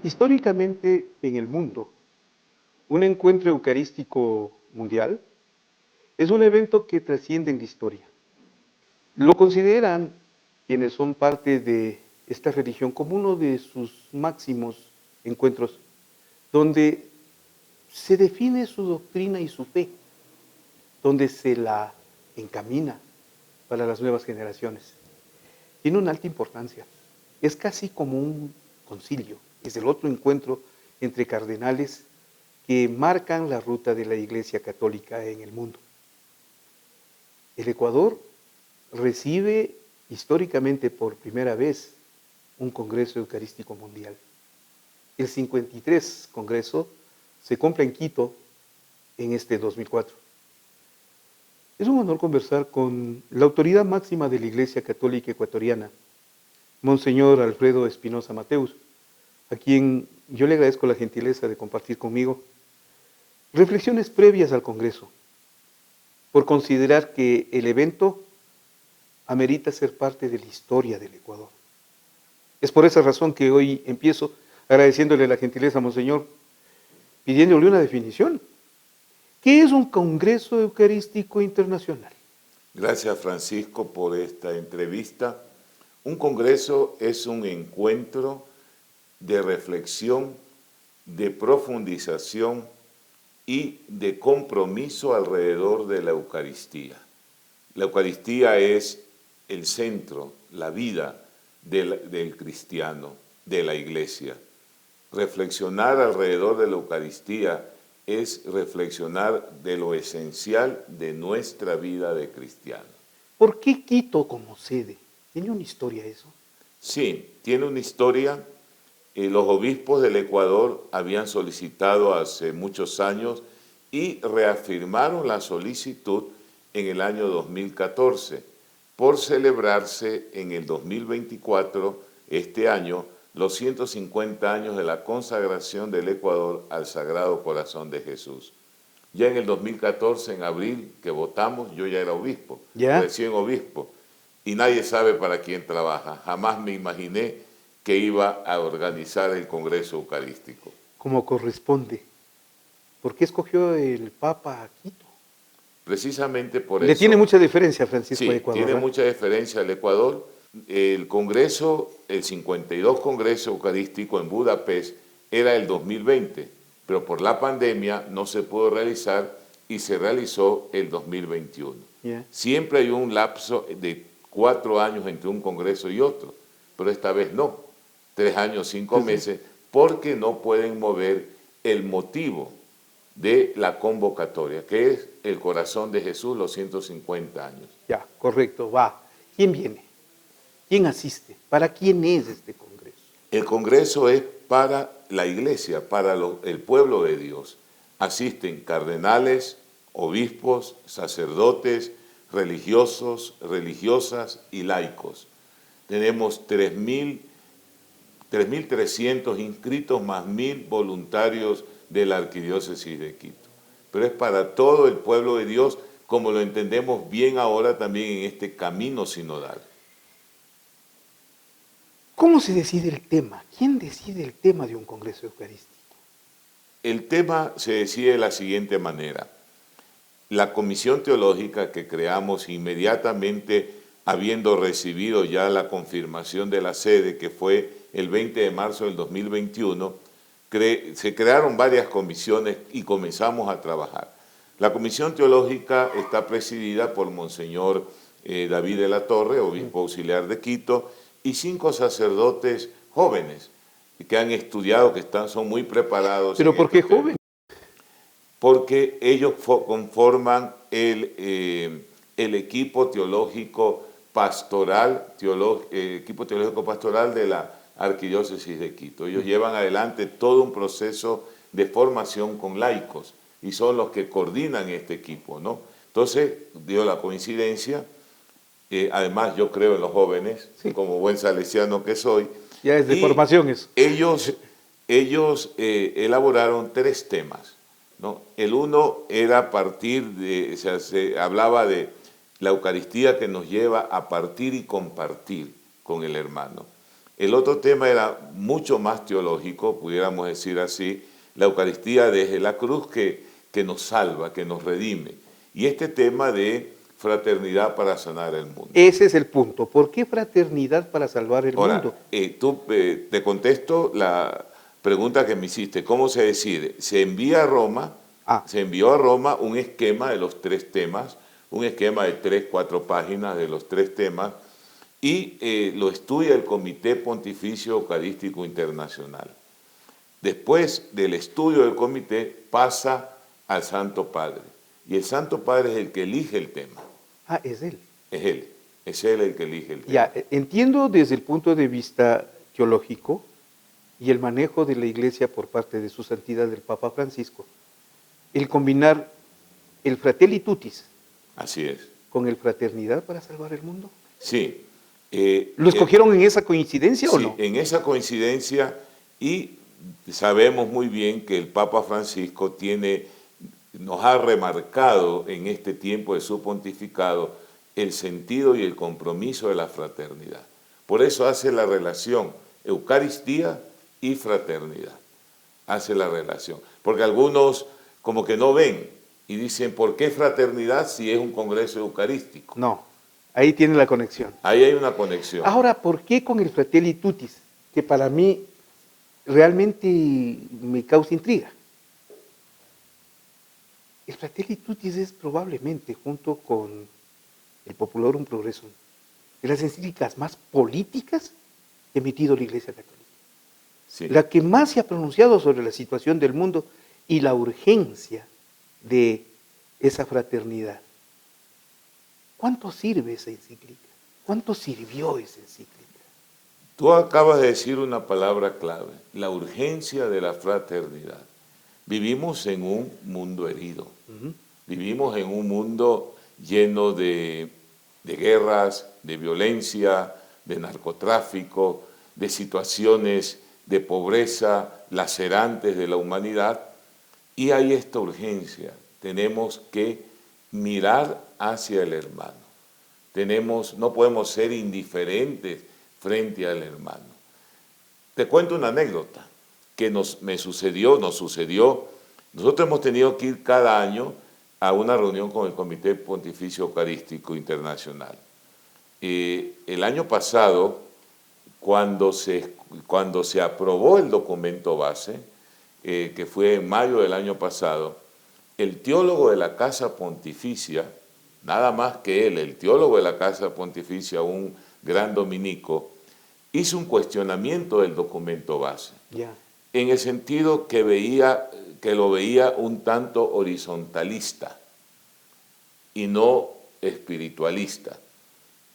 Históricamente en el mundo, un encuentro eucarístico mundial es un evento que trasciende en la historia. Lo consideran quienes son parte de esta religión como uno de sus máximos encuentros, donde se define su doctrina y su fe, donde se la encamina para las nuevas generaciones. Tiene una alta importancia. Es casi como un concilio, es el otro encuentro entre cardenales que marcan la ruta de la Iglesia Católica en el mundo. El Ecuador recibe históricamente por primera vez un Congreso Eucarístico Mundial. El 53 Congreso se cumple en Quito en este 2004. Es un honor conversar con la autoridad máxima de la Iglesia Católica Ecuatoriana, Monseñor Alfredo Espinosa Mateus, a quien yo le agradezco la gentileza de compartir conmigo reflexiones previas al Congreso, por considerar que el evento amerita ser parte de la historia del Ecuador. Es por esa razón que hoy empiezo agradeciéndole la gentileza, Monseñor, pidiéndole una definición. ¿Qué es un Congreso Eucarístico Internacional? Gracias, Francisco, por esta entrevista. Un congreso es un encuentro de reflexión, de profundización y de compromiso alrededor de la Eucaristía. La Eucaristía es el centro, la vida del cristiano, de la Iglesia. Reflexionar alrededor de la Eucaristía es reflexionar de lo esencial de nuestra vida de cristiano. ¿Por qué Quito como sede? ¿Tiene una historia eso? Sí, tiene una historia. Los obispos del Ecuador habían solicitado hace muchos años y reafirmaron la solicitud en el año 2014 por celebrarse en el 2024, este año, los 150 años de la consagración del Ecuador al Sagrado Corazón de Jesús. Ya en el 2014, en abril, que votamos, yo ya era obispo, recién obispo, y nadie sabe para quién trabaja. Jamás me imaginé que iba a organizar el Congreso Eucarístico. Como corresponde. ¿Por qué escogió el Papa a Quito? Precisamente por eso. Le tiene mucha diferencia, Francisco, sí, a Ecuador. Tiene mucha diferencia al Ecuador. El Congreso, el 52 Congreso Eucarístico en Budapest era el 2020, pero por la pandemia no se pudo realizar y se realizó el 2021. Siempre hay un lapso de 4 años entre un congreso y otro, pero esta vez no, 3 años, 5 meses, porque no pueden mover el motivo de la convocatoria, que es el corazón de Jesús, los 150 años. Ya, correcto, va. ¿Quién viene? ¿Quién asiste? ¿Para quién es este congreso? El congreso es para la iglesia, para el pueblo de Dios. Asisten cardenales, obispos, sacerdotes, religiosos, religiosas y laicos. Tenemos 3.300 inscritos más 1.000 voluntarios de la Arquidiócesis de Quito. Pero es para todo el pueblo de Dios, como lo entendemos bien ahora también en este camino sinodal. ¿Cómo se decide el tema? ¿Quién decide el tema de un congreso eucarístico? El tema se decide de la siguiente manera. La comisión teológica que creamos inmediatamente, habiendo recibido ya la confirmación de la sede, que fue el 20 de marzo del 2021, se crearon varias comisiones y comenzamos a trabajar. La comisión teológica está presidida por Monseñor David de la Torre, obispo auxiliar de Quito, y 5 sacerdotes jóvenes que han estudiado, que son muy preparados. ¿Pero por qué jóvenes? Porque ellos conforman el equipo teológico pastoral, equipo teológico pastoral de la Arquidiócesis de Quito. Ellos llevan adelante todo un proceso de formación con laicos y son los que coordinan este equipo, ¿no? Entonces, dio la coincidencia. Además, yo creo en los jóvenes, como buen salesiano que soy. Ya es de formación eso. Ellos elaboraron 3 temas, ¿no? El uno era a partir de, se hablaba de la Eucaristía que nos lleva a partir y compartir con el hermano. El otro tema era mucho más teológico, pudiéramos decir así, la Eucaristía desde la cruz que nos salva, que nos redime. Y este tema de fraternidad para sanar el mundo. Ese es el punto. ¿Por qué fraternidad para salvar el Ahora, mundo? te contesto la pregunta que me hiciste. ¿Cómo se decide? Se envía a Roma, Ah, se envió a Roma un esquema de los 3 temas, un esquema de 3, 4 páginas de los 3 temas, y lo estudia el Comité Pontificio Eucarístico Internacional. Después del estudio del comité pasa al Santo Padre, y el Santo Padre es el que elige el tema. es él. Es él el que elige el tema. Ya, entiendo desde el punto de vista teológico y el manejo de la Iglesia por parte de su santidad el Papa Francisco, el combinar el Fratelli Tutti Así es. con el Fraternidad para salvar el mundo. Sí. ¿Lo escogieron en esa coincidencia o Sí, no? en esa coincidencia, y sabemos muy bien que el Papa Francisco nos ha remarcado en este tiempo de su pontificado el sentido y el compromiso de la fraternidad. Por eso hace la relación Eucaristía y fraternidad. Hace la relación. Porque algunos como que no ven y dicen, ¿por qué fraternidad si es un congreso eucarístico? No, ahí tiene la conexión. Ahí hay una conexión. Ahora, ¿por qué con el Fratelli Tutti? Que para mí realmente me causa intriga. El Fratelli Tutti es probablemente, junto con el Popularum Progressum, de las encíclicas más políticas que ha emitido la Iglesia Católica. Sí. La que más se ha pronunciado sobre la situación del mundo y la urgencia de esa fraternidad. ¿Cuánto sirve esa encíclica? ¿Cuánto sirvió esa encíclica? Tú acabas de decir una palabra clave, la urgencia de la fraternidad. Vivimos en un mundo herido, vivimos en un mundo lleno de guerras, de violencia, de narcotráfico, de situaciones de pobreza lacerantes de la humanidad, y hay esta urgencia. Tenemos que mirar hacia el hermano. No podemos ser indiferentes frente al hermano. Te cuento una anécdota que nos sucedió. Nosotros hemos tenido que ir cada año a una reunión con el Comité Pontificio Eucarístico Internacional. El año pasado, cuando se aprobó el documento base, que fue en mayo del año pasado, el teólogo de la Casa Pontificia, nada más que él, el teólogo de la Casa Pontificia, un gran dominico, hizo un cuestionamiento del documento base, en el sentido que lo veía un tanto horizontalista y no espiritualista.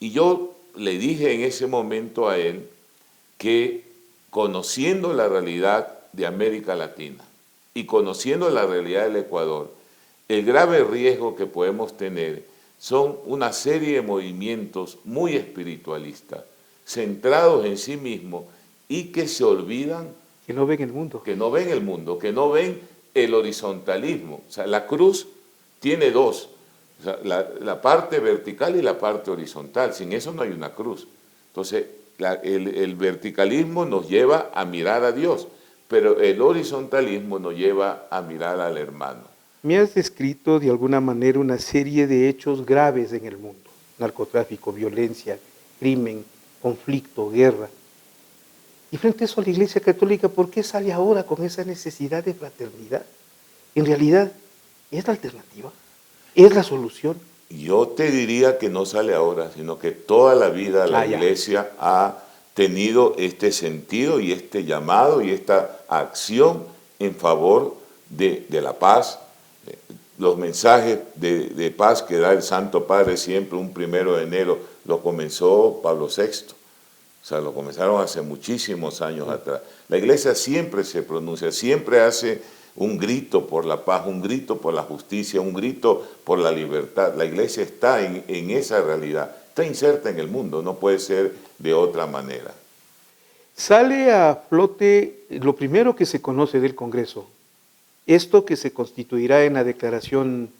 Y yo le dije en ese momento a él que, conociendo la realidad de América Latina y conociendo la realidad del Ecuador, el grave riesgo que podemos tener son una serie de movimientos muy espiritualistas, centrados en sí mismos y que se olvidan, que no ven el mundo, que no ven el horizontalismo. O sea, la cruz tiene dos, o sea, la parte vertical y la parte horizontal. Sin eso no hay una cruz. Entonces, el verticalismo nos lleva a mirar a Dios, pero el horizontalismo nos lleva a mirar al hermano. Me has descrito de alguna manera una serie de hechos graves en el mundo: narcotráfico, violencia, crimen, conflicto, guerra. Y frente a eso, la Iglesia Católica, ¿por qué sale ahora con esa necesidad de fraternidad? En realidad, ¿es la alternativa? ¿Es la solución? Yo te diría que no sale ahora, sino que toda la vida la Iglesia ha tenido este sentido y este llamado y esta acción en favor de la paz. Los mensajes de paz que da el Santo Padre siempre, un 1 de enero, lo comenzó Pablo VI. O sea, lo comenzaron hace muchísimos años atrás. La Iglesia siempre se pronuncia, siempre hace un grito por la paz, un grito por la justicia, un grito por la libertad. La Iglesia está en esa realidad, está inserta en el mundo, no puede ser de otra manera. Sale a flote lo primero que se conoce del Congreso, esto que se constituirá en la declaración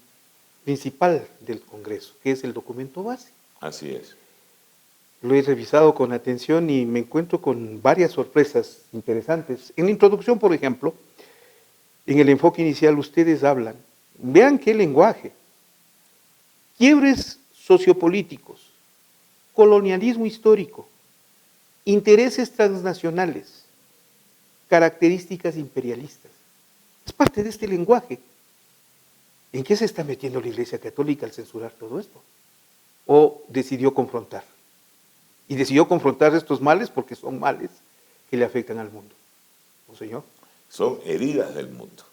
principal del Congreso, que es el documento base. Así es. Lo he revisado con atención y me encuentro con varias sorpresas interesantes. En la introducción, por ejemplo, en el enfoque inicial ustedes hablan, vean qué lenguaje, quiebres sociopolíticos, colonialismo histórico, intereses transnacionales, características imperialistas. Es parte de este lenguaje. ¿En qué se está metiendo la Iglesia Católica al censurar todo esto? ¿O decidió confrontar? Y decidió confrontar estos males porque son males que le afectan al mundo. ¿No, señor? Son heridas del mundo.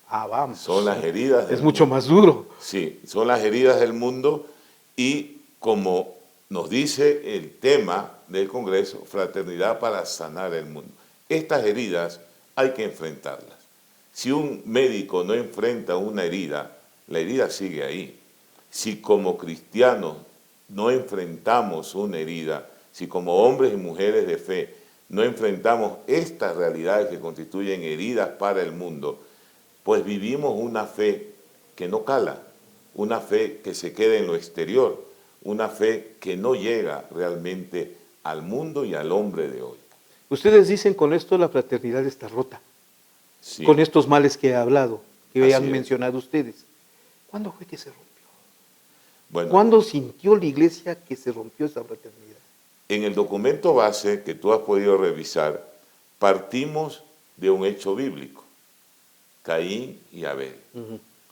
Ah, vamos. Son las heridas del Es mucho mundo. más duro. Sí, son las heridas del mundo y como nos dice el tema del Congreso, fraternidad para sanar el mundo. Estas heridas hay que enfrentarlas. Si un médico no enfrenta una herida, la herida sigue ahí. Si como cristianos no enfrentamos una herida, si como hombres y mujeres de fe no enfrentamos estas realidades que constituyen heridas para el mundo, pues vivimos una fe que no cala, una fe que se queda en lo exterior, una fe que no llega realmente al mundo y al hombre de hoy. Ustedes dicen con esto la fraternidad está rota, Sí, con estos males que he hablado, que así han es. mencionado ustedes. ¿Cuándo fue que se rompió? Bueno, ¿Cuándo sintió la Iglesia que se rompió esa fraternidad? en el documento base que tú has podido revisar, partimos de un hecho bíblico, Caín y Abel.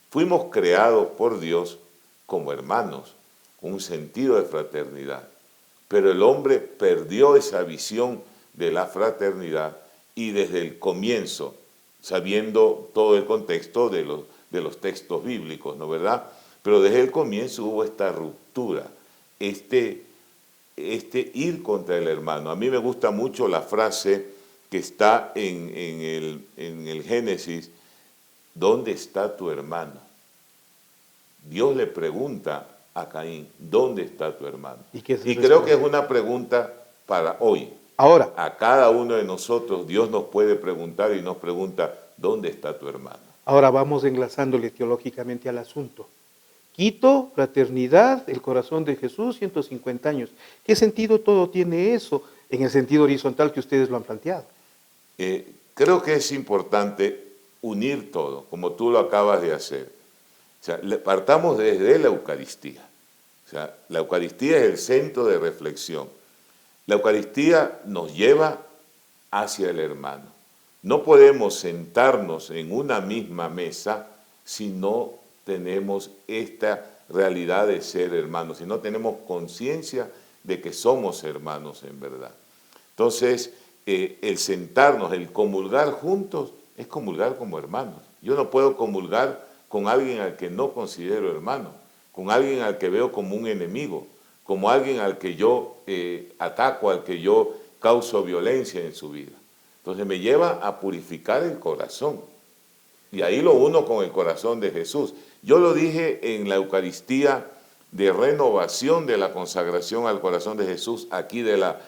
Fuimos creados por Dios como hermanos, con un sentido de fraternidad, pero el hombre perdió esa visión de la fraternidad y desde el comienzo, sabiendo todo el contexto de los textos bíblicos, ¿no verdad? Pero desde el comienzo hubo esta ruptura, este ir contra el hermano. A mí me gusta mucho la frase que está en el Génesis, ¿dónde está tu hermano? Dios le pregunta a Caín, ¿dónde está tu hermano? ¿Y qué se Y creo que responde? es una pregunta para hoy. Ahora, A cada uno de nosotros Dios nos puede preguntar y nos pregunta, ¿dónde está tu hermano? ahora vamos enlazándole teológicamente al asunto. Quito, fraternidad, el corazón de Jesús, 150 años. ¿Qué sentido todo tiene eso en el sentido horizontal que ustedes lo han planteado? Creo que es importante unir todo, como tú lo acabas de hacer. O sea, partamos desde la Eucaristía. O sea, la Eucaristía es el centro de reflexión. La Eucaristía nos lleva hacia el hermano. No podemos sentarnos en una misma mesa si no tenemos esta realidad de ser hermanos, si no tenemos conciencia de que somos hermanos en verdad. Entonces, el sentarnos, el comulgar juntos, es comulgar como hermanos. Yo no puedo comulgar con alguien al que no considero hermano, con alguien al que veo como un enemigo, como alguien al que yo ataco, al que yo causo violencia en su vida. Entonces me lleva a purificar el corazón. Y ahí lo uno con el corazón de Jesús. Yo lo dije en la Eucaristía de renovación de la consagración al corazón de Jesús aquí de la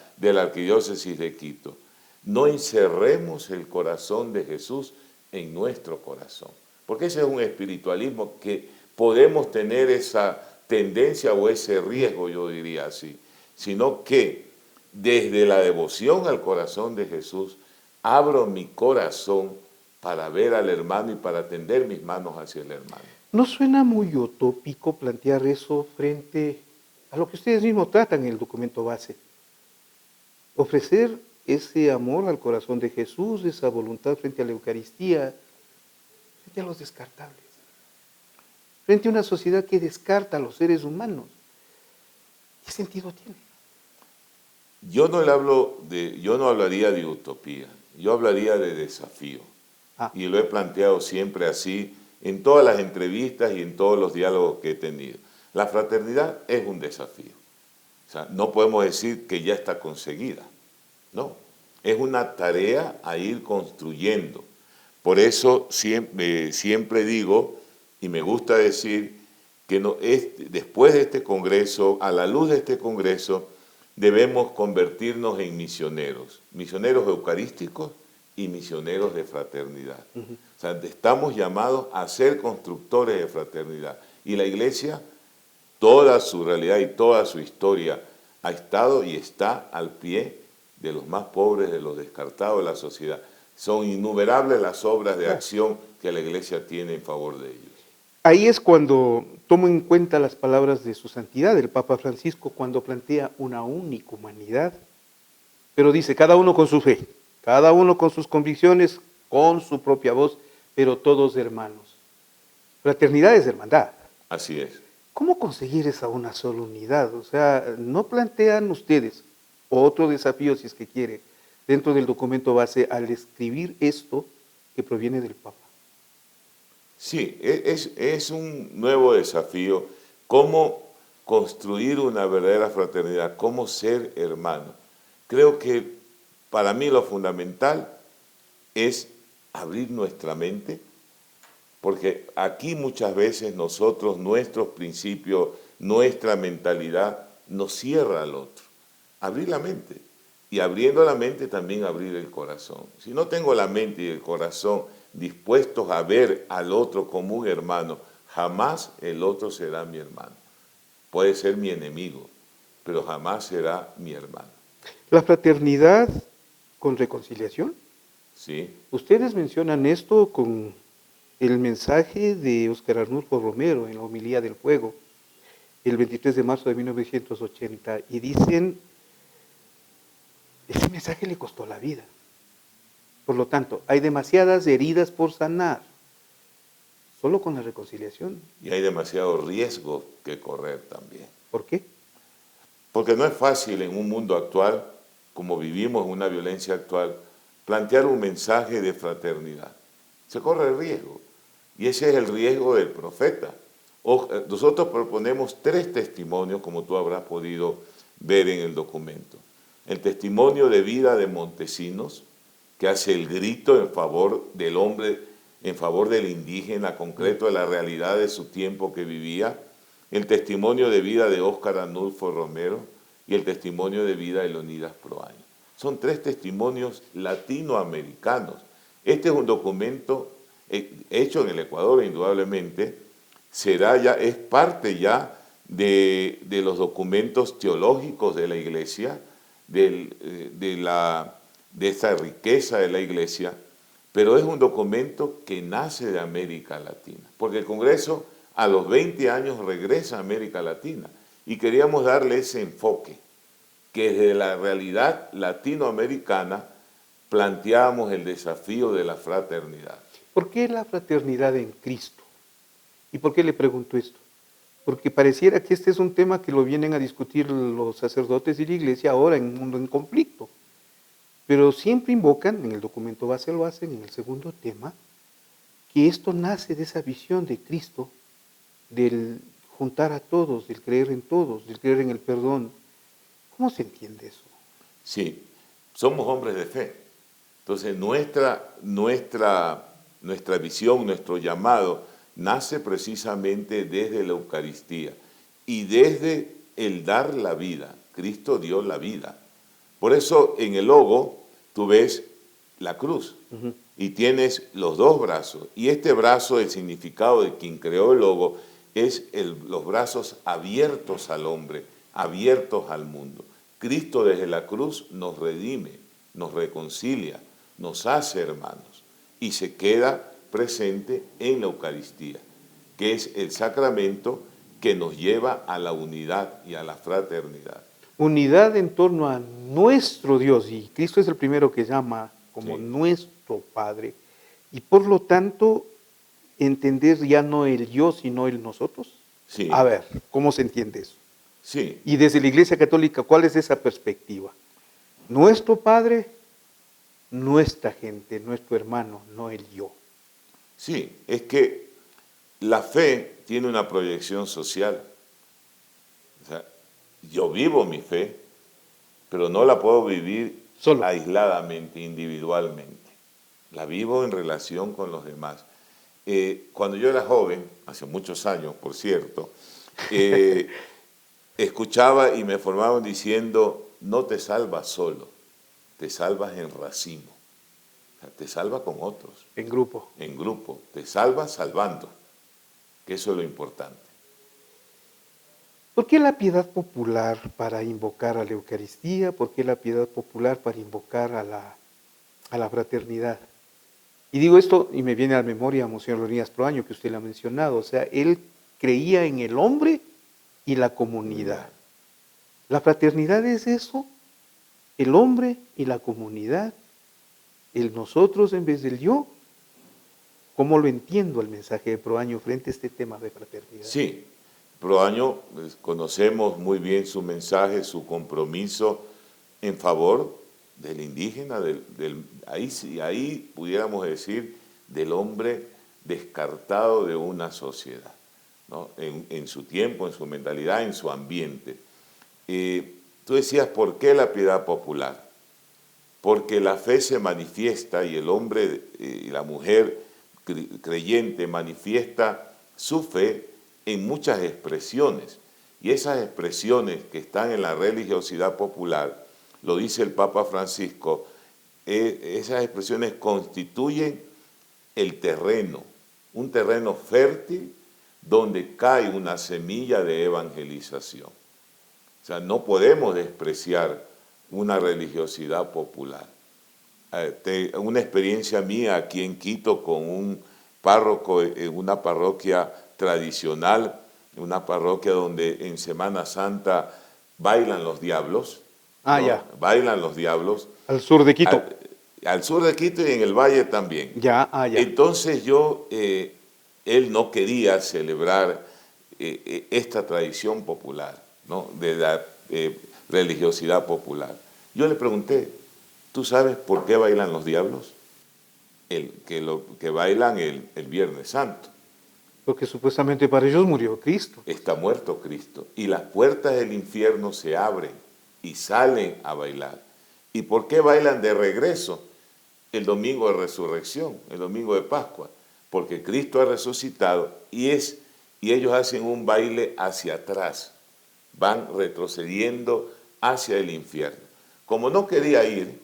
Arquidiócesis de Quito. No encerremos el corazón de Jesús en nuestro corazón. Porque ese es un espiritualismo que podemos tener esa tendencia o ese riesgo, yo diría así. Sino que desde la devoción al corazón de Jesús, abro mi corazón para ver al hermano y para tender mis manos hacia el hermano. ¿No suena muy utópico plantear eso frente a lo que ustedes mismos tratan en el documento base? Ofrecer ese amor al corazón de Jesús, esa voluntad frente a la Eucaristía, frente a los descartables, frente a una sociedad que descarta a los seres humanos. ¿Qué sentido tiene? Yo no hablaría de utopía, yo hablaría de desafío. Y lo he planteado siempre así en todas las entrevistas y en todos los diálogos que he tenido. La fraternidad es un desafío. O sea, no podemos decir que ya está conseguida. No, es una tarea a ir construyendo. Por eso siempre digo, y me gusta decir, que después de este Congreso, a la luz de este Congreso, debemos convertirnos en misioneros eucarísticos y misioneros de fraternidad. O sea, estamos llamados a ser constructores de fraternidad. Y la Iglesia, toda su realidad y toda su historia, ha estado y está al pie de los más pobres, de los descartados de la sociedad. Son innumerables las obras de acción que la Iglesia tiene en favor de ellos. Ahí es cuando tomo en cuenta las palabras de su santidad, el Papa Francisco, cuando plantea una única humanidad, pero dice, cada uno con su fe, cada uno con sus convicciones, con su propia voz, pero todos hermanos. Fraternidad es hermandad. Así es. ¿Cómo conseguir esa una sola unidad? O sea, ¿no plantean ustedes otro desafío, si es que quiere, dentro del documento base al escribir esto que proviene del Papa? Sí, es un nuevo desafío. ¿Cómo construir una verdadera fraternidad? ¿Cómo ser hermano? Creo que para mí lo fundamental es abrir nuestra mente, porque aquí muchas veces nosotros, nuestros principios, nuestra mentalidad nos cierra al otro. Abrir la mente. Y abriendo la mente también abrir el corazón. Si no tengo la mente y el corazón dispuestos a ver al otro como un hermano, jamás el otro será mi hermano. Puede ser mi enemigo, pero jamás será mi hermano. La fraternidad con reconciliación. ¿Sí? Ustedes mencionan esto con el mensaje de Óscar Arnulfo Romero en la Homilía del Fuego, el 23 de marzo de 1980, y dicen, ese mensaje le costó la vida. Por lo tanto, hay demasiadas heridas por sanar, solo con la reconciliación. Y hay demasiados riesgos que correr también. ¿Por qué? Porque no es fácil en un mundo actual, como vivimos en una violencia actual, plantear un mensaje de fraternidad. Se corre el riesgo. Y ese es el riesgo del profeta. Nosotros proponemos 3 testimonios, como tú habrás podido ver en el documento. El testimonio de vida de Montesinos, que hace el grito en favor del hombre, en favor del indígena concreto, de la realidad de su tiempo que vivía. El testimonio de vida de Óscar Arnulfo Romero y el testimonio de vida de Leonidas Proaño. Son 3 testimonios latinoamericanos. Este es un documento hecho en el Ecuador, indudablemente, es parte ya de los documentos teológicos de la Iglesia, de esa riqueza de la Iglesia, pero es un documento que nace de América Latina, porque el Congreso a los 20 años regresa a América Latina y queríamos darle ese enfoque, que desde la realidad latinoamericana planteábamos el desafío de la fraternidad. ¿Por qué la fraternidad en Cristo? ¿Y por qué le pregunto esto? Porque pareciera que este es un tema que lo vienen a discutir los sacerdotes y la Iglesia ahora en un mundo en conflicto. Pero siempre invocan, en el documento base lo hacen, en el segundo tema, que esto nace de esa visión de Cristo, del juntar a todos, del creer en todos, del creer en el perdón. ¿Cómo se entiende eso? Sí, somos hombres de fe. Entonces nuestra visión, nuestro llamado, nace precisamente desde la Eucaristía y desde el dar la vida. Cristo dio la vida. Por eso en el logo tú ves la cruz y tienes los 2 brazos. Y este brazo, el significado de quien creó el logo, es los brazos abiertos al hombre, abiertos al mundo. Cristo desde la cruz nos redime, nos reconcilia, nos hace hermanos y se queda presente en la Eucaristía, que es el sacramento que nos lleva a la unidad y a la fraternidad. Unidad en torno a nuestro Dios, y Cristo es el primero que llama como nuestro Padre, y por lo tanto entender ya no el yo, sino el nosotros. Sí. A ver, ¿cómo se entiende eso? Sí. Y desde la Iglesia Católica, ¿cuál es esa perspectiva? Nuestro Padre, nuestra gente, nuestro hermano, no el yo. Sí, es que la fe tiene una proyección social. O sea, yo vivo mi fe, pero no la puedo vivir Solo. aisladamente, individualmente. La vivo en relación con los demás. Cuando yo era joven, hace muchos años, por cierto, escuchaba y me formaban diciendo, no te salvas solo, te salvas en racimo. O sea, te salvas con otros. En grupo. En grupo. Te salvas salvando, que eso es lo importante. ¿Por qué la piedad popular para invocar a la Eucaristía? ¿Por qué la piedad popular para invocar a la fraternidad? Y digo esto y me viene a la memoria a Monseñor Leonidas Proaño, que usted lo ha mencionado. O sea, él creía en el hombre y la comunidad. La fraternidad es eso, el hombre y la comunidad, el nosotros en vez del yo. ¿Cómo lo entiendo el mensaje de Proaño frente a este tema de fraternidad? Sí, Proaño, pues, conocemos muy bien su mensaje, su compromiso en favor del indígena, ahí, ahí pudiéramos decir del hombre descartado de una sociedad, ¿no? En su tiempo, en su mentalidad, en su ambiente. Tú decías, ¿por qué la piedad popular? Porque la fe se manifiesta y el hombre y la mujer creyente manifiesta su fe en muchas expresiones. Y esas expresiones que están en la religiosidad popular, lo dice el Papa Francisco, esas expresiones constituyen el terreno, un terreno fértil donde cae una semilla de evangelización. O sea, no podemos despreciar una religiosidad popular. Una experiencia mía aquí en Quito con un párroco en una parroquia tradicional, una parroquia donde en Semana Santa bailan los diablos, Ah, ¿no? ya, Bailan los diablos, al sur de Quito. al sur de Quito y en el valle también. Ya, ah, ya. Entonces él no quería celebrar esta tradición popular, ¿no? De la religiosidad popular. Yo le pregunté, ¿tú sabes por qué bailan los diablos? Que bailan el Viernes Santo. Porque supuestamente para ellos murió Cristo. Está muerto Cristo. Y las puertas del infierno se abren y salen a bailar. ¿Y por qué bailan de regreso el domingo de resurrección, el domingo de Pascua? Porque Cristo ha resucitado y ellos hacen un baile hacia atrás. Van retrocediendo hacia el infierno. Como no quería ir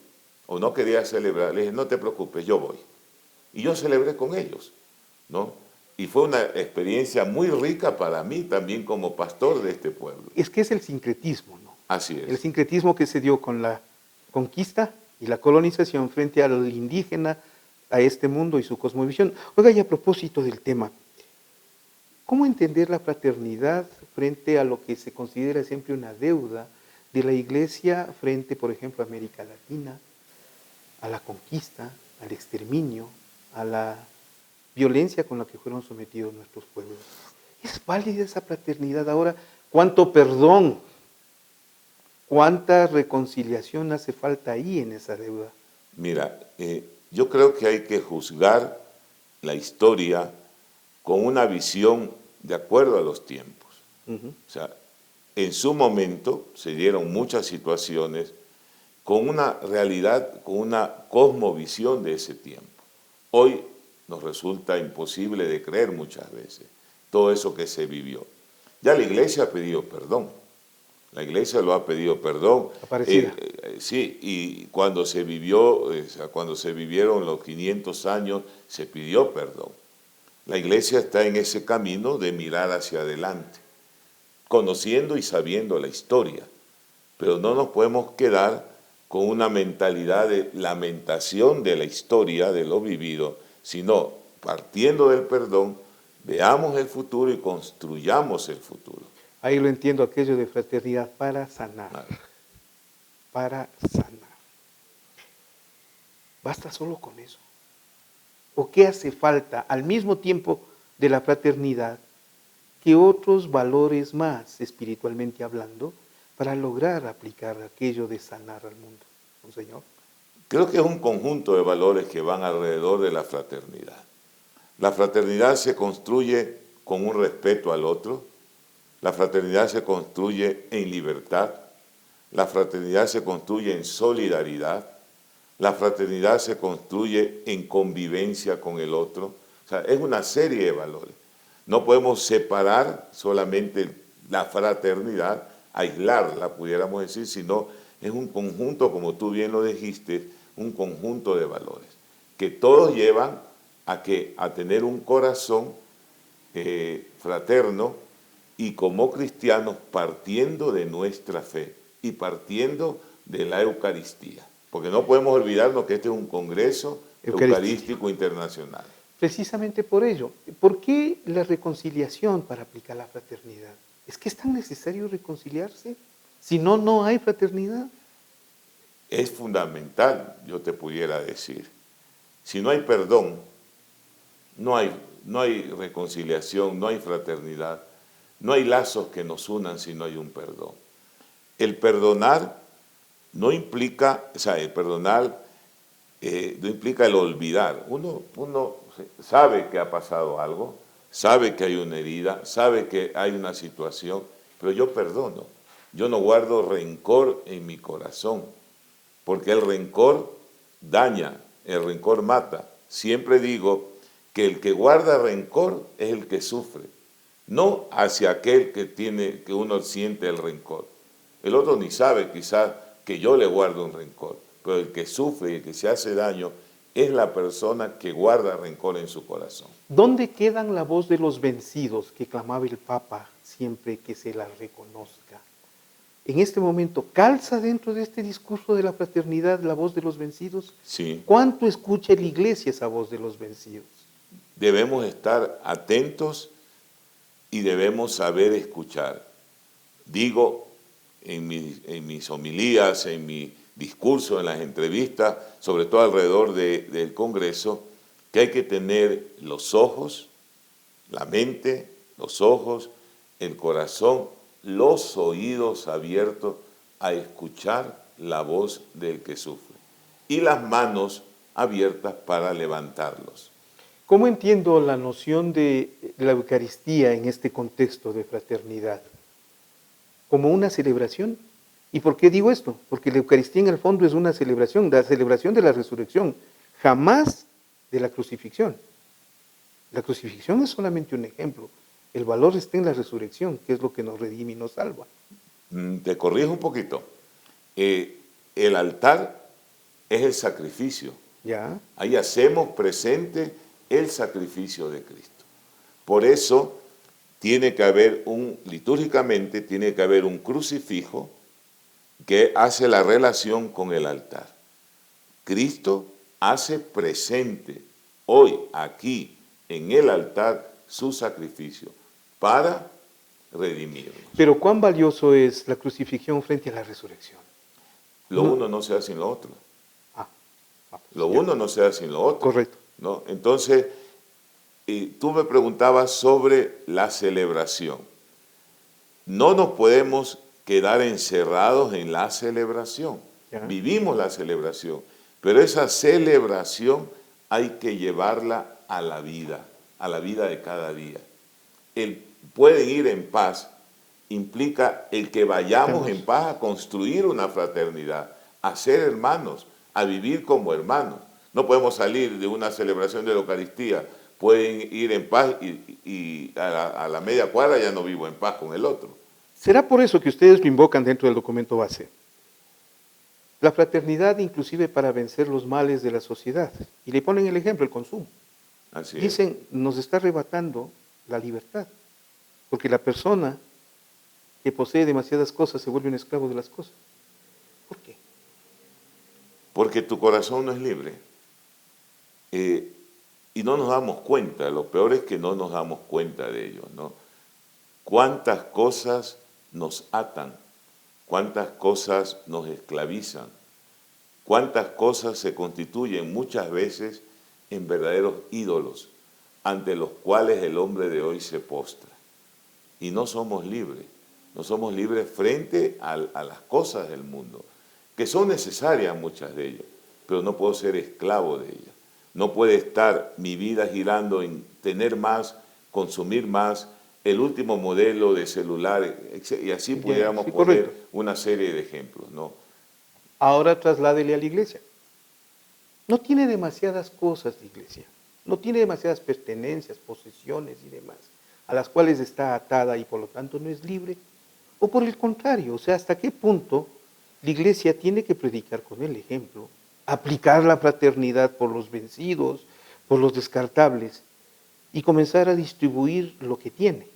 o no quería celebrar, le dije, no te preocupes, yo voy. Y yo celebré con ellos, ¿no? Y fue una experiencia muy rica para mí también como pastor de este pueblo. Es que es el sincretismo, ¿no? Así El es. sincretismo que se dio con la conquista y la colonización frente al indígena, a este mundo y su cosmovisión. Oiga, y a propósito del tema, ¿cómo entender la fraternidad frente a lo que se considera siempre una deuda de la Iglesia frente, por ejemplo, a América Latina, a la conquista, al exterminio, a la violencia con la que fueron sometidos nuestros pueblos? ¿Es válida esa fraternidad ahora? ¿Cuánto perdón, cuánta reconciliación hace falta ahí en esa deuda? Mira, yo creo que hay que juzgar la historia con una visión de acuerdo a los tiempos. O sea, en su momento se dieron muchas situaciones con una realidad, con una cosmovisión de ese tiempo. Hoy nos resulta imposible de creer muchas veces todo eso que se vivió. Ya la Iglesia ha pedido perdón. La Iglesia lo ha pedido perdón. Aparecida. Sí, y cuando se vivió, cuando se vivieron los 500 años, se pidió perdón. La Iglesia está en ese camino de mirar hacia adelante, conociendo y sabiendo la historia, pero no nos podemos quedar con una mentalidad de lamentación de la historia, de lo vivido, sino partiendo del perdón, veamos el futuro y construyamos el futuro. Ahí lo entiendo, aquello de fraternidad para sanar. Para sanar. ¿Basta solo con eso? ¿O qué hace falta al mismo tiempo de la fraternidad que otros valores más, espiritualmente hablando, para lograr aplicar aquello de sanar al mundo, Monseñor? Creo que es un conjunto de valores que van alrededor de la fraternidad. La fraternidad se construye con un respeto al otro, la fraternidad se construye en libertad, la fraternidad se construye en solidaridad, la fraternidad se construye en convivencia con el otro. O sea, es una serie de valores. No podemos separar solamente la fraternidad, aislarla, pudiéramos decir, sino es un conjunto, como tú bien lo dijiste, un conjunto de valores, que todos llevan a tener un corazón fraterno, y como cristianos partiendo de nuestra fe y partiendo de la Eucaristía. Porque no podemos olvidarnos que este es un congreso eucarístico internacional. Precisamente por ello, ¿por qué la reconciliación para aplicar la fraternidad? ¿Es que es tan necesario reconciliarse? Si no, no hay fraternidad. Es fundamental, yo te pudiera decir. Si no hay perdón, no hay reconciliación, no hay fraternidad, no hay lazos que nos unan si no hay un perdón. El perdonar no implica, o sea, el perdonar no implica el olvidar. Uno sabe que ha pasado algo, sabe que hay una herida, sabe que hay una situación, pero yo perdono. Yo no guardo rencor en mi corazón, porque el rencor daña, el rencor mata. Siempre digo que el que guarda rencor es el que sufre, no hacia aquel que uno siente el rencor. El otro ni sabe quizás que yo le guardo un rencor, pero el que sufre y el que se hace daño es la persona que guarda rencor en su corazón. ¿Dónde quedan la voz de los vencidos que clamaba el Papa siempre que se la reconozca? En este momento, ¿calza dentro de este discurso de la fraternidad la voz de los vencidos? Sí. ¿Cuánto escucha la Iglesia esa voz de los vencidos? Debemos estar atentos y debemos saber escuchar. Digo en mis homilías, en mi discurso, en las entrevistas, sobre todo alrededor del Congreso, que hay que tener los ojos, la mente, los ojos, el corazón, los oídos abiertos a escuchar la voz del que sufre y las manos abiertas para levantarlos. ¿Cómo entiendo la noción de la Eucaristía en este contexto de fraternidad? ¿Como una celebración? ¿Y por qué digo esto? Porque la Eucaristía en el fondo es una celebración, la celebración de la resurrección, jamás de la crucifixión. La crucifixión es solamente un ejemplo. El valor está en la resurrección, que es lo que nos redime y nos salva. Te corrijo un poquito. El altar es el sacrificio. ¿Ya? Ahí hacemos presente el sacrificio de Cristo. Por eso tiene que haber litúrgicamente tiene que haber un crucifijo que hace la relación con el altar. Cristo hace presente hoy, aquí, en el altar, su sacrificio para redimirnos. Pero ¿cuán valioso es la crucifixión frente a la resurrección? Lo uno no se da sin lo otro. Lo Ya. uno no se da sin lo otro. Correcto. ¿No? Entonces, tú me preguntabas sobre la celebración. No nos podemos quedar encerrados en la celebración. Ya. Vivimos la celebración, pero esa celebración hay que llevarla a la vida de cada día. El pueden ir en paz implica el que vayamos en paz a construir una fraternidad, a ser hermanos, a vivir como hermanos. No podemos salir de una celebración de la Eucaristía, pueden ir en paz y a la media cuadra ya no vivo en paz con el otro. ¿Será por eso que ustedes lo invocan dentro del documento base? La fraternidad inclusive para vencer los males de la sociedad. Y le ponen el ejemplo, el consumo. Así Dicen, nos está arrebatando la libertad. Porque la persona que posee demasiadas cosas se vuelve un esclavo de las cosas. ¿Por qué? Porque tu corazón no es libre. Y no nos damos cuenta, lo peor es que no nos damos cuenta de ello, ¿no? Cuántas cosas nos atan, cuántas cosas nos esclavizan, cuántas cosas se constituyen muchas veces en verdaderos ídolos ante los cuales el hombre de hoy se postra. Y no somos libres frente a las cosas del mundo, que son necesarias muchas de ellas, pero no puedo ser esclavo de ellas. No puede estar mi vida girando en tener más, consumir más, el último modelo de celular, y así pudiéramos poner una serie de ejemplos, ¿no? Ahora trasládele a la iglesia. No tiene demasiadas cosas la iglesia, no tiene demasiadas pertenencias, posesiones y demás, a las cuales está atada y por lo tanto no es libre. O por el contrario, o sea, hasta qué punto la iglesia tiene que predicar con el ejemplo, aplicar la fraternidad por los vencidos, por los descartables, y comenzar a distribuir lo que tiene.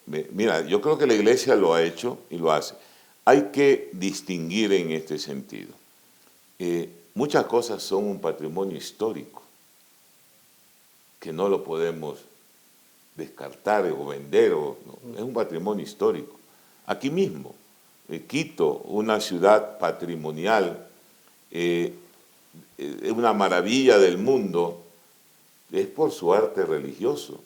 Mira, yo creo que la iglesia lo ha hecho y lo hace. Hay que distinguir en este sentido. Muchas cosas son un patrimonio histórico que no lo podemos descartar o vender, no, es un patrimonio histórico. Aquí mismo, Quito, una ciudad patrimonial, una maravilla del mundo, es por su arte religioso.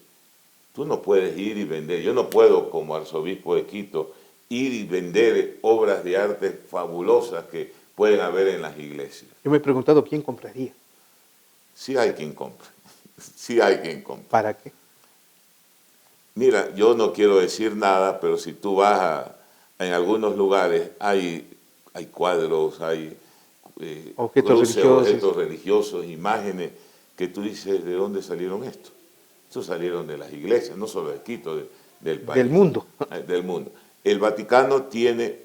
Tú no puedes ir y vender, yo no puedo como arzobispo de Quito ir y vender obras de arte fabulosas que pueden haber en las iglesias. Yo me he preguntado quién compraría. Sí hay quien compre, sí hay quien compre. ¿Para qué? Mira, yo no quiero decir nada, pero si tú vas en algunos lugares, hay cuadros, hay Objetos cruces, religiosos. objetos religiosos, imágenes, que tú dices, ¿de dónde salieron estos? Estos salieron de las iglesias, no solo de Quito, del país. Del mundo. Del mundo. El Vaticano tiene,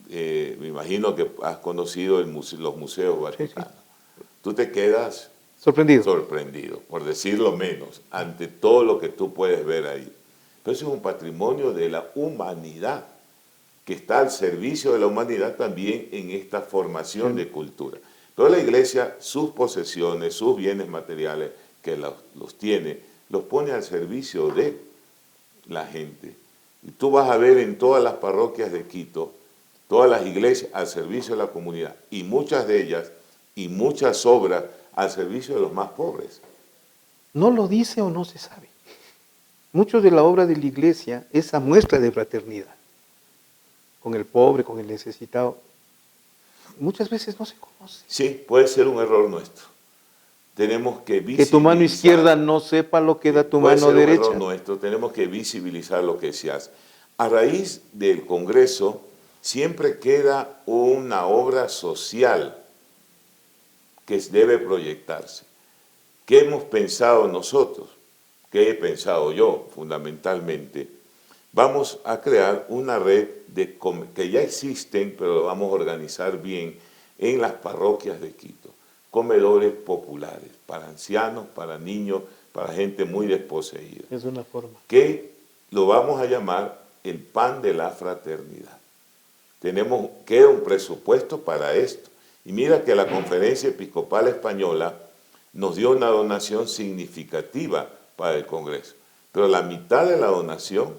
me imagino que has conocido los museos vaticanos. Sí. Tú te quedas sorprendido, por decirlo menos, ante todo lo que tú puedes ver ahí. Pero eso es un patrimonio de la humanidad, que está al servicio de la humanidad también en esta formación de cultura. Pero la iglesia, sus posesiones, sus bienes materiales, que los tiene, los pone al servicio de la gente. Y tú vas a ver en todas las parroquias de Quito, todas las iglesias al servicio de la comunidad, y muchas de ellas, y muchas obras al servicio de los más pobres. No lo dice o no se sabe. Mucho de la obra de la iglesia es esa muestra de fraternidad con el pobre, con el necesitado. Muchas veces no se conoce. Sí, puede ser un error nuestro. Tenemos que visibilizar. Que tu mano izquierda no sepa lo que da tu mano derecha. Puede ser un error nuestro, tenemos que visibilizar lo que se hace. A raíz del Congreso siempre queda una obra social que debe proyectarse. ¿Qué hemos pensado nosotros? ¿Qué he pensado yo fundamentalmente? Vamos a crear una red que ya existen, pero lo vamos a organizar bien en las parroquias de Quito. Comedores populares para ancianos, para niños, para gente muy desposeída. Es una forma. Que lo vamos a llamar el pan de la fraternidad. Queda un presupuesto para esto. Y mira que la Conferencia Episcopal Española nos dio una donación significativa para el Congreso. Pero la mitad de la donación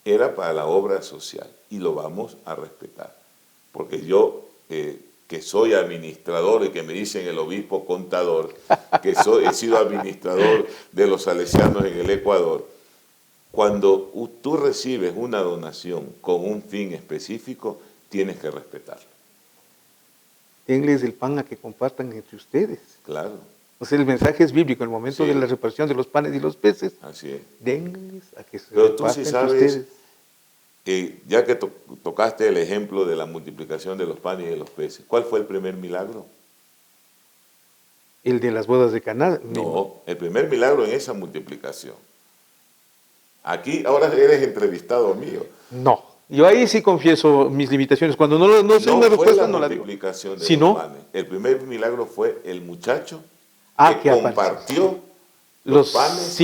era para la obra social y lo vamos a respetar. Porque yo, que soy administrador y que me dicen el obispo contador, que he sido administrador de los salesianos en el Ecuador, cuando tú recibes una donación con un fin específico, tienes que respetarlo. Denles el pan a que compartan entre ustedes. Claro. O sea, el mensaje es bíblico, en el momento de la repartición de los panes y los peces. Así es. Denles a que se Pero tú sí sabes, ustedes. Ya que tocaste el ejemplo de la multiplicación de los panes y de los peces, ¿cuál fue el primer milagro? El de las bodas de Caná. No, el primer milagro en esa multiplicación. Aquí ahora eres entrevistado mío. No, yo ahí sí confieso mis limitaciones. Cuando no sé una respuesta, no la digo. No fue la multiplicación de los panes. El primer milagro fue el muchacho que compartió los panes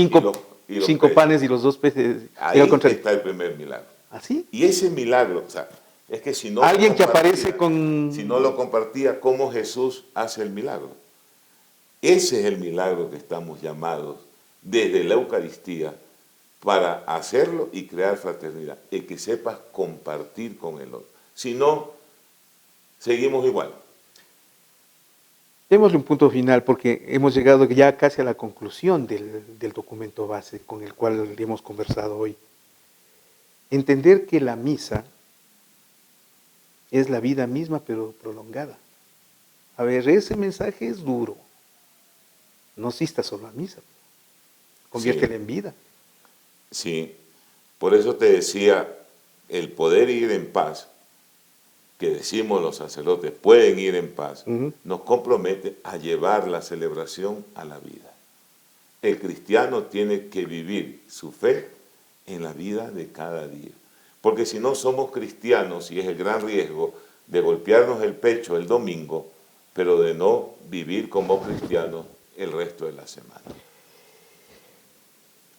cinco panes y los 2 peces. Ahí está el primer milagro. ¿Así? Y ese milagro, o sea, es que si no alguien que aparece con... Si no lo compartía, ¿cómo Jesús hace el milagro? Ese es el milagro que estamos llamados desde la Eucaristía para hacerlo y crear fraternidad. El que sepas compartir con el otro. Si no, seguimos igual. Démosle un punto final porque hemos llegado ya casi a la conclusión del documento base con el cual hemos conversado hoy. Entender que la misa es la vida misma pero prolongada. A ver, ese mensaje es duro. No asista solo a misa, conviértela en vida. Sí, por eso te decía, el poder ir en paz, que decimos los sacerdotes, pueden ir en paz, nos compromete a llevar la celebración a la vida. El cristiano tiene que vivir su fe en la vida de cada día. Porque si no somos cristianos, y es el gran riesgo de golpearnos el pecho el domingo, pero de no vivir como cristianos el resto de la semana.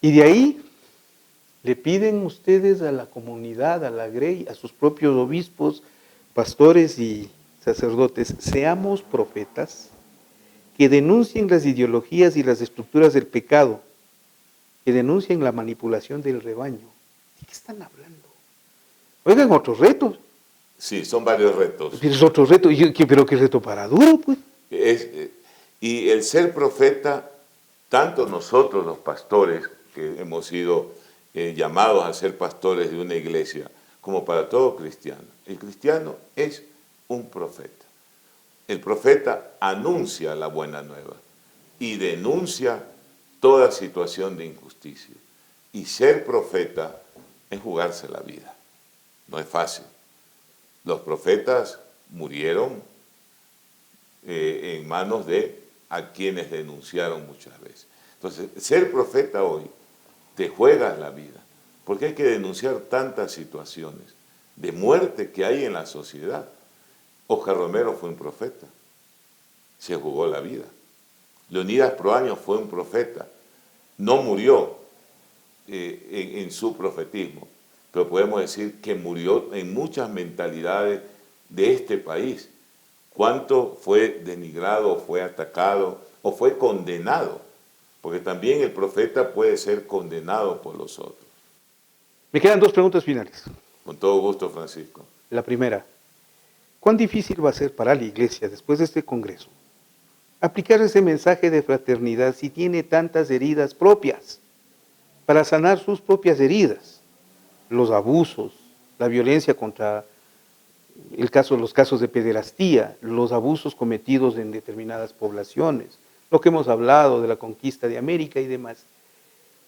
Y de ahí Le piden ustedes a la comunidad, a la grey, a sus propios obispos, pastores y sacerdotes, seamos profetas, que denuncien las ideologías y las estructuras del pecado, que denuncien la manipulación del rebaño. ¿De qué están hablando? Oigan, otros retos. Sí, son varios retos. Es otro reto, pero qué reto para duro, pues. Y el ser profeta, tanto nosotros los pastores, que hemos sido llamados a ser pastores de una iglesia, como para todo cristiano. El cristiano es un profeta. El profeta anuncia la buena nueva y denuncia toda situación de injusticia. Y ser profeta es jugarse la vida. No es fácil. Los profetas murieron en manos de a quienes denunciaron muchas veces. Entonces, ser profeta hoy, te juegas la vida, porque hay que denunciar tantas situaciones de muerte que hay en la sociedad. Oscar Romero fue un profeta, se jugó la vida. Leonidas Proaño fue un profeta, no murió en su profetismo, pero podemos decir que murió en muchas mentalidades de este país. ¿Cuánto fue denigrado, o fue atacado, o fue condenado? Porque también el profeta puede ser condenado por los otros. Me quedan dos preguntas finales. Con todo gusto, Francisco. La primera, ¿cuán difícil va a ser para la Iglesia, después de este Congreso, aplicar ese mensaje de fraternidad si tiene tantas heridas propias, para sanar sus propias heridas? Los abusos, la violencia contra los casos de pederastía, los abusos cometidos en determinadas poblaciones, lo que hemos hablado de la conquista de América y demás.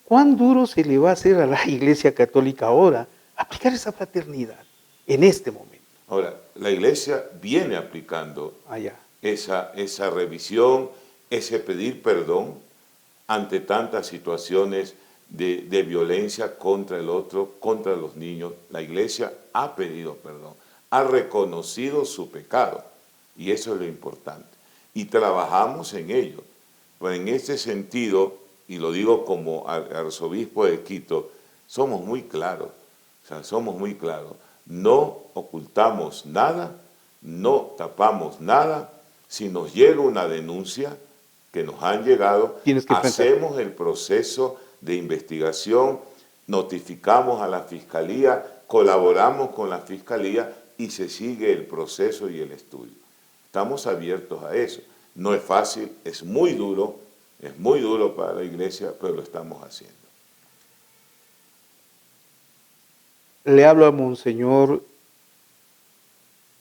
¿Cuán duro se le va a hacer a la Iglesia Católica ahora aplicar esa fraternidad en este momento? Ahora, la Iglesia viene aplicando esa revisión, ese pedir perdón ante tantas situaciones de violencia contra el otro, contra los niños. La Iglesia ha pedido perdón, ha reconocido su pecado, y eso es lo importante. Y trabajamos en ello. Pues en este sentido, y lo digo como arzobispo de Quito, somos muy claros, no ocultamos nada, no tapamos nada. Si nos llega una denuncia que nos han llegado, hacemos el proceso de investigación, notificamos a la Fiscalía, colaboramos con la Fiscalía y se sigue el proceso y el estudio. Estamos abiertos a eso. No es fácil, es muy duro para la Iglesia, pero lo estamos haciendo. Le hablo a Monseñor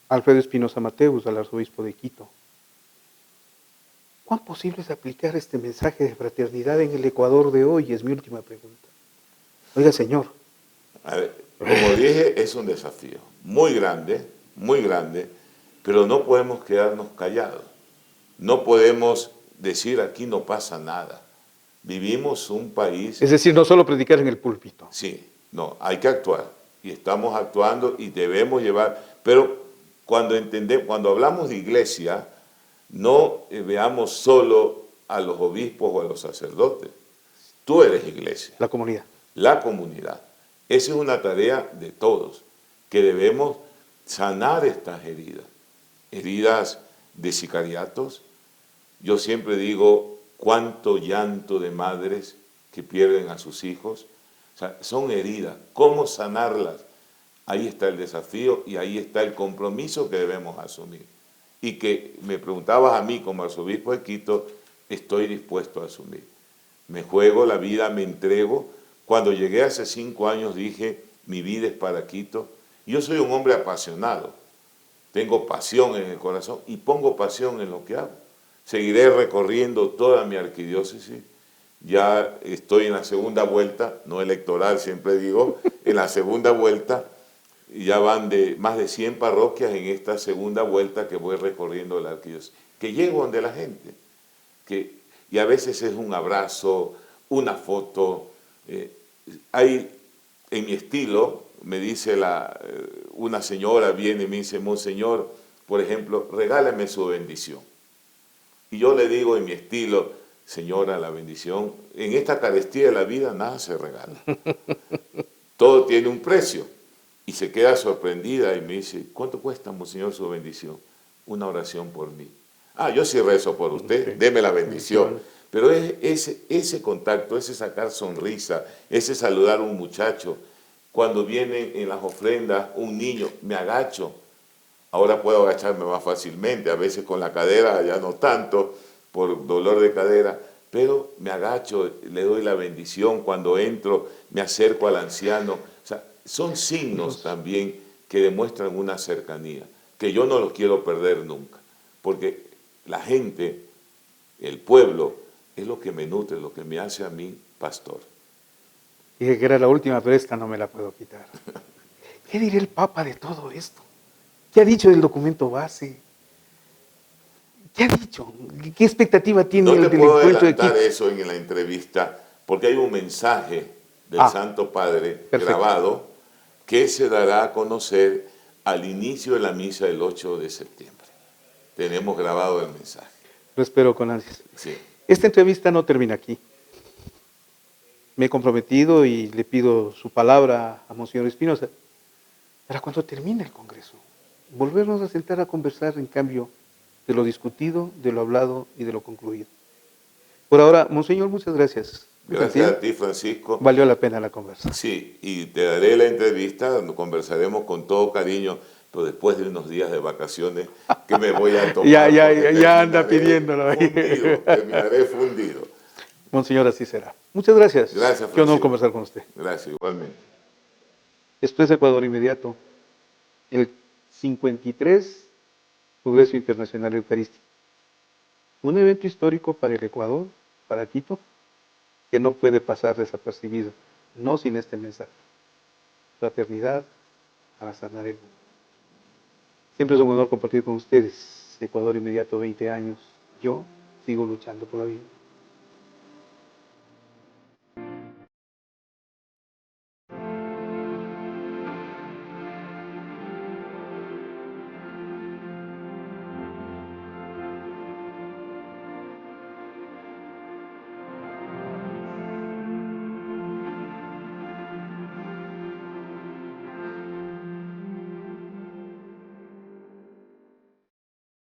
Alfredo Espinosa Mateus, al arzobispo de Quito. ¿Cuán posible es aplicar este mensaje de fraternidad en el Ecuador de hoy? Es mi última pregunta. Oiga, señor. A ver, como dije, es un desafío muy grande, pero no podemos quedarnos callados. No podemos decir aquí no pasa nada. Vivimos un país... Es decir, no solo predicar en el púlpito. Sí, no, hay que actuar. Y estamos actuando y debemos llevar... Pero cuando hablamos de iglesia, no veamos solo a los obispos o a los sacerdotes. Tú eres iglesia. La comunidad. La comunidad. Esa es una tarea de todos, que debemos sanar estas heridas. Heridas de sicariatos. Yo siempre digo, cuánto llanto de madres que pierden a sus hijos. O sea, son heridas. ¿Cómo sanarlas? Ahí está el desafío y ahí está el compromiso que debemos asumir. Y que me preguntabas a mí como arzobispo de Quito, estoy dispuesto a asumir. Me juego la vida, me entrego. Cuando llegué hace 5 años dije, mi vida es para Quito. Yo soy un hombre apasionado. Tengo pasión en el corazón y pongo pasión en lo que hago. Seguiré recorriendo toda mi arquidiócesis. Ya estoy en la segunda vuelta, no electoral, siempre digo, en la segunda vuelta. Ya van más de 100 parroquias en esta segunda vuelta que voy recorriendo la arquidiócesis. Que llego donde la gente. Y a veces es un abrazo, una foto. Hay en mi estilo, me dice una señora, viene y me dice, Monseñor, por ejemplo, regálame su bendición. Y yo le digo en mi estilo, señora, la bendición, en esta carestía de la vida nada se regala. Todo tiene un precio. Y se queda sorprendida y me dice, ¿cuánto cuesta, monseñor, su bendición? Una oración por mí. Ah, yo sí rezo por usted, Sí. deme la bendición. Pero ese contacto, ese sacar sonrisa, ese saludar a un muchacho, cuando viene en las ofrendas un niño, me agacho. Ahora puedo agacharme más fácilmente, a veces con la cadera ya no tanto, por dolor de cadera, pero me agacho, le doy la bendición, cuando entro me acerco al anciano. O sea, son signos también que demuestran una cercanía, que yo no los quiero perder nunca, porque la gente, el pueblo, es lo que me nutre, lo que me hace a mí pastor. Dije que era la última, pero esta no me la puedo quitar. ¿Qué dirá el Papa de todo esto? ¿Qué ha dicho del documento base? ¿Qué ha dicho? ¿Qué expectativa tiene No te el del puedo encuentro de aquí? adelantar eso en la entrevista, porque hay un mensaje del Santo Padre perfecto. grabado que se dará a conocer al inicio de la misa del 8 de septiembre. Tenemos grabado el mensaje. Lo espero con ansias. Sí. Esta entrevista no termina aquí. Me he comprometido y le pido su palabra a Monseñor Espinosa para cuando termine el Congreso. Volvernos a sentar a conversar, en cambio, de lo discutido, de lo hablado y de lo concluido. Por ahora, Monseñor, muchas gracias. Gracias a ti, Francisco. Valió la pena la conversa. Sí, y te daré la entrevista, conversaremos con todo cariño, pero después de unos días de vacaciones que me voy a tomar. ya anda pidiéndolo. Terminaré fundido. Monseñor, así será. Muchas gracias. Gracias, Francisco. Qué honor conversar con usted. Gracias, igualmente. Esto es Ecuador Inmediato, el 53 Congreso Internacional Eucarístico. Un evento histórico para el Ecuador, para Quito, que no puede pasar desapercibido, no sin este mensaje. Fraternidad para sanar el mundo. Siempre es un honor compartir con ustedes. Ecuador Inmediato, 20 años. Yo sigo luchando por la vida.